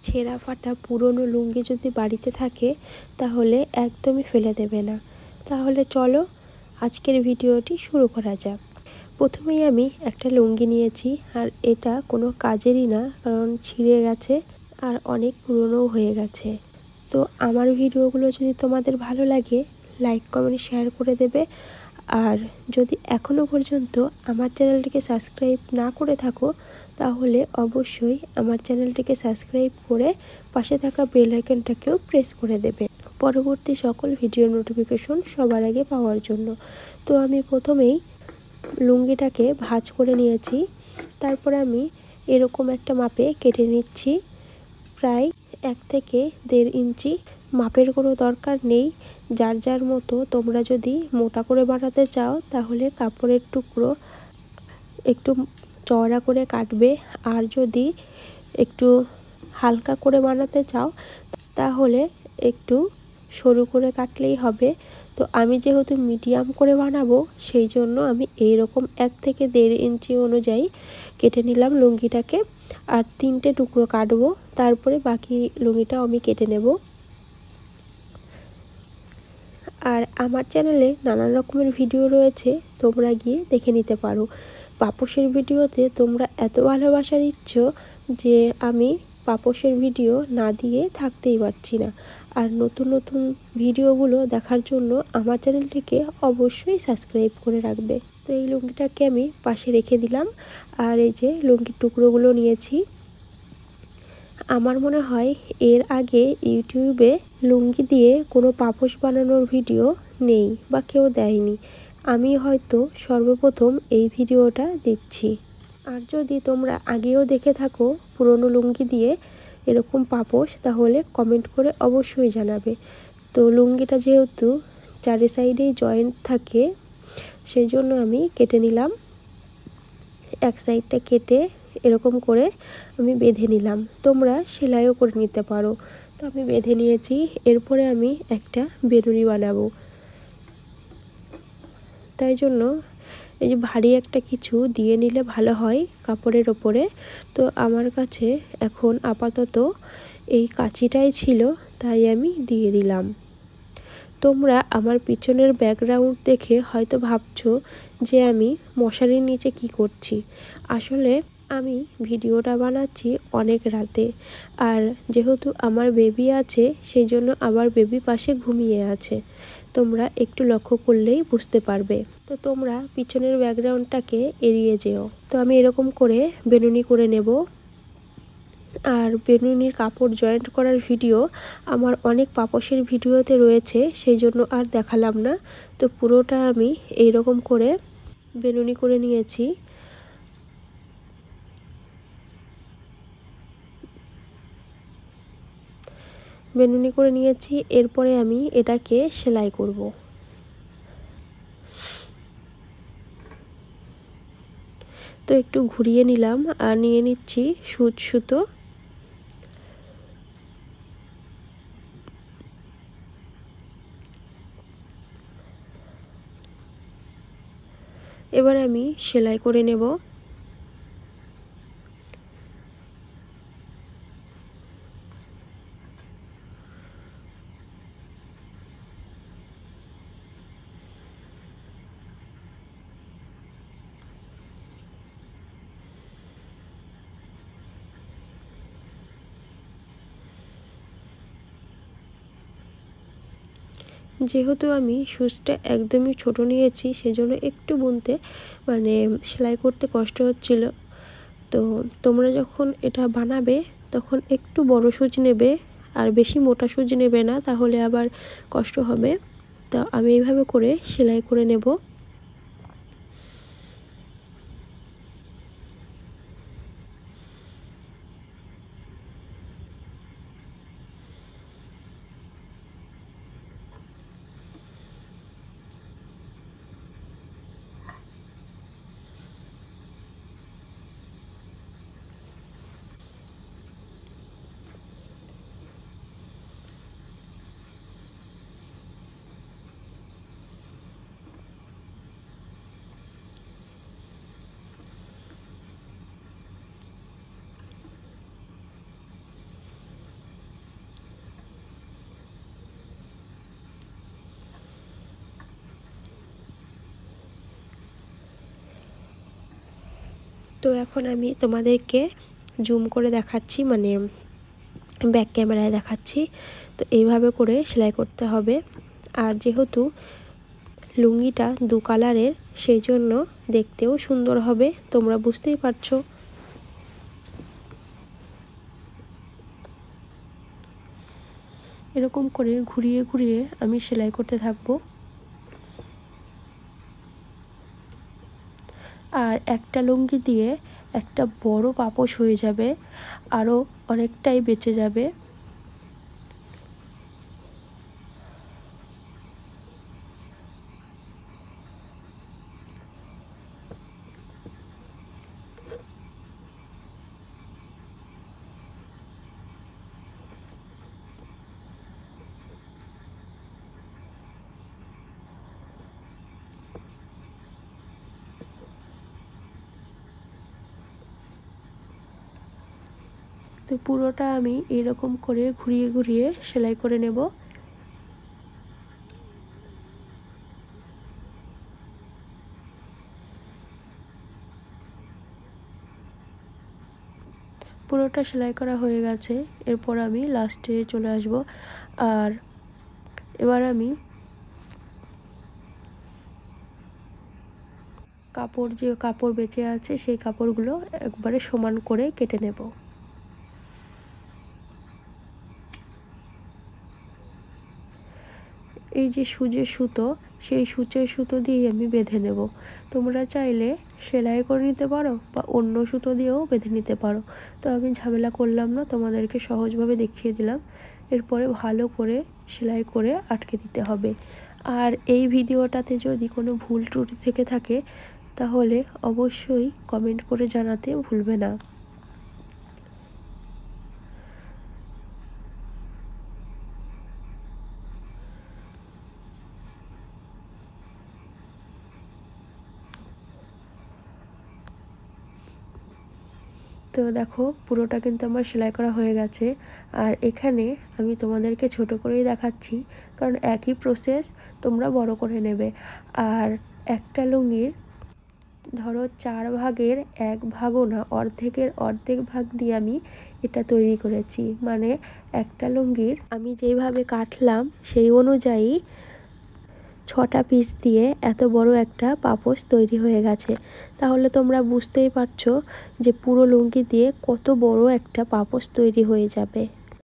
ছেঁড়া ফাটা পুরনো লুঙ্গি যদি বাড়িতে থাকে তাহলে একদমই ফেলে দেবে না। তাহলে চলো আজকের ভিডিওটি শুরু করা যাক। প্রথমেই আমি একটা লুঙ্গি নিয়েছি, আর এটা কোনো কাজেরই না, কারণ ছিঁড়ে গেছে আর অনেক পুরনোও হয়ে গেছে। তো আমার ভিডিওগুলো যদি তোমাদের ভালো লাগে, লাইক কমেন্ট শেয়ার করে দেবে। আর যদি এখনও পর্যন্ত আমার চ্যানেলটিকে সাবস্ক্রাইব না করে থাকো, তাহলে অবশ্যই আমার চ্যানেলটিকে সাবস্ক্রাইব করে পাশে থাকা বেল আইকনটাকেও প্রেস করে দেবে, পরবর্তী সকল ভিডিও নোটিফিকেশন সবার আগে পাওয়ার জন্য। তো আমি প্রথমেই লুঙ্গিটাকে ভাঁজ করে নিয়েছি, তারপর আমি এরকম একটা মাপে কেটে নিচ্ছি, প্রায় 1 থেকে 1.5 ইঞ্চি। মাপের কোনো দরকার নেই, যার যার মতো। তোমরা যদি মোটা করে বানাতে চাও তাহলে কাপড়ের টুকরো একটু চওড়া করে কাটবে, আর যদি একটু হালকা করে বানাতে চাও তাহলে একটু সরু করে কাটলেই হবে। তো আমি যেহেতু মিডিয়াম করে বানাবো, সেই জন্য আমি এইরকম 1 থেকে 1.5 ইঞ্চি অনুযায়ী কেটে নিলাম লুঙ্গিটাকে, আর 3টে টুকরো কাটবো, তারপরে বাকি লুঙ্গিটাও আমি কেটে নেব। আর আমার চ্যানেলে নানান রকমের ভিডিও রয়েছে, তোমরা গিয়ে দেখে নিতে পারো। পাপোশের ভিডিওতে তোমরা এত ভালোবাসা দিচ্ছ যে আমি পাপোশের ভিডিও না দিয়ে থাকতেই পারছি না। আর নতুন নতুন ভিডিওগুলো দেখার জন্য আমার চ্যানেলটিকে অবশ্যই সাবস্ক্রাইব করে রাখবে। তো এই লুঙ্গিটাকে আমি পাশে রেখে দিলাম, আর এই যে লুঙ্গির টুকরোগুলো নিয়েছি। আমার মনে হয় এর আগে ইউটিউবে লুঙ্গি দিয়ে কোনো পাপোশ বানানোর ভিডিও নেই বা কেউ দেয়নি। আমি হয়তো সর্বপ্রথম এই ভিডিওটা দিচ্ছি। আর যদি তোমরা আগেও দেখে থাকো পুরনো লুঙ্গি দিয়ে এরকম পাপোশ, তাহলে কমেন্ট করে অবশ্যই জানাবে। তো লুঙ্গিটা যেহেতু চারি সাইডেই জয়েন্ট থাকে, সেই জন্য আমি কেটে নিলাম। এক সাইডটা কেটে এরকম করে আমি বেঁধে নিলাম। তোমরা সেলাইও করে নিতে পারো। তো আমি বেঁধে নিয়েছি। এরপরে আমি একটা বেনুনি বানাবো, তাই জন্য এই যে ভারী একটা কিছু দিয়ে নিলে ভালো হয় কাপড়ের ওপরে। তো আমার কাছে এখন আপাতত এই কাঁচিটাই ছিল, তাই আমি দিয়ে দিলাম। তোমরা আমার পিছনের ব্যাকগ্রাউন্ড দেখে হয়তো ভাবছো যে আমি মশারির নিচে কি করছি। আসলে আমি ভিডিওটা বানাচ্ছি অনেক রাতে, আর যেহেতু আমার বেবি আছে, সেই জন্য আমার বেবি পাশে ঘুমিয়ে আছে। তোমরা একটু লক্ষ্য করলেই বুঝতে পারবে। তো তোমরা পিছনের ব্যাকগ্রাউন্ডটাকে এড়িয়ে যেও। তো আমি এরকম করে বেনুনি করে নেব। আর বেনুনির কাপড় জয়েন্ট করার ভিডিও আমার অনেক পাপোশের ভিডিওতে রয়েছে, সেই জন্য আর দেখালাম না। তো পুরোটা আমি এইরকম করে বেনুনি করে নিয়েছি। বেনুনি করে নিয়েছি, এরপরে আমি এটাকে সেলাই করব। তো একটু ঘুরিয়ে নিলাম আর নিয়ে নিচ্ছি সুচ সুতো। এবার আমি সেলাই করে নেব। যেহেতু আমি সুচটা একদমই ছোট নিয়েছি, সেজন্য একটু বুনতে সেলাই করতে কষ্ট হচ্ছিল। তো তোমরা যখন এটা বানাবে তখন একটু বড় সুচ নেবে, আর বেশি মোটা সুচ নেবে না, তাহলে আবার কষ্ট হবে। তো আমি এইভাবে করে সেলাই করে নেব। তো এখন আমি তোমাদেরকে জুম করে দেখাচ্ছি, মানে ব্যাক ক্যামেরায় দেখাচ্ছি। তো এইভাবে করে সেলাই করতে হবে। আর যেহেতু লুঙ্গিটা দু কালারের, সেই জন্য দেখতেও সুন্দর হবে, তোমরা বুঝতেই পারছো। এরকম করে ঘুরিয়ে ঘুরিয়ে আমি সেলাই করতে থাকবো। আর একটা লুঙ্গি দিয়ে একটা বড় পাপোশ হয়ে যাবে, আরও অনেকটাই বেঁচে যাবে। তো পুরোটা আমি এরকম করে ঘুরিয়ে ঘুরিয়ে সেলাই করে নেব। পুরোটা সেলাই করা হয়ে গেছে। এরপর আমি লাস্টে চলে আসব। আর এবার আমি যে কাপড় বেঁচে আছে সেই কাপড়গুলো একবারে সমান করে কেটে নেব। এই যে সূচের সুতো, সেই সূচের সুতো দিয়ে আমি বেঁধে নেব। তোমরা চাইলে সেলাই করে নিতে পারো বা অন্য সুতো দিয়েও বেঁধে নিতে পারো। তো আমি ঝামেলা করলাম না, তোমাদেরকে সহজভাবে দেখিয়ে দিলাম। এরপরে ভালো করে সেলাই করে আটকে দিতে হবে। আর এই ভিডিওটাতে যদি কোনো ভুল ত্রুটি থেকে থাকে তাহলে অবশ্যই কমেন্ট করে জানাতে ভুলবে না। তো দেখো পুরোটা কিন্তু আমার সেলাই করা হয়ে গেছে। আর এখানে আমি তোমাদেরকে ছোট করেই দেখাচ্ছি, কারণ একই প্রসেস তোমরা বড় করে নেবে। আর একটা লুঙ্গির ধরো 4 ভাগের 1 ভাগও না, অর্ধেকের অর্ধেক ভাগ দিয়ে আমি এটা তৈরি করেছি। মানে একটা লুঙ্গির আমি যেইভাবে কাটলাম সেই অনুযায়ী 6টা পিস দিয়ে এত বড় একটা পাপোশ তৈরি হয়ে গেছে। তাহলে তোমরা বুঝতেই পারছো যে পুরো লুঙ্গি দিয়ে কত বড় একটা পাপোশ তৈরি হয়ে যাবে।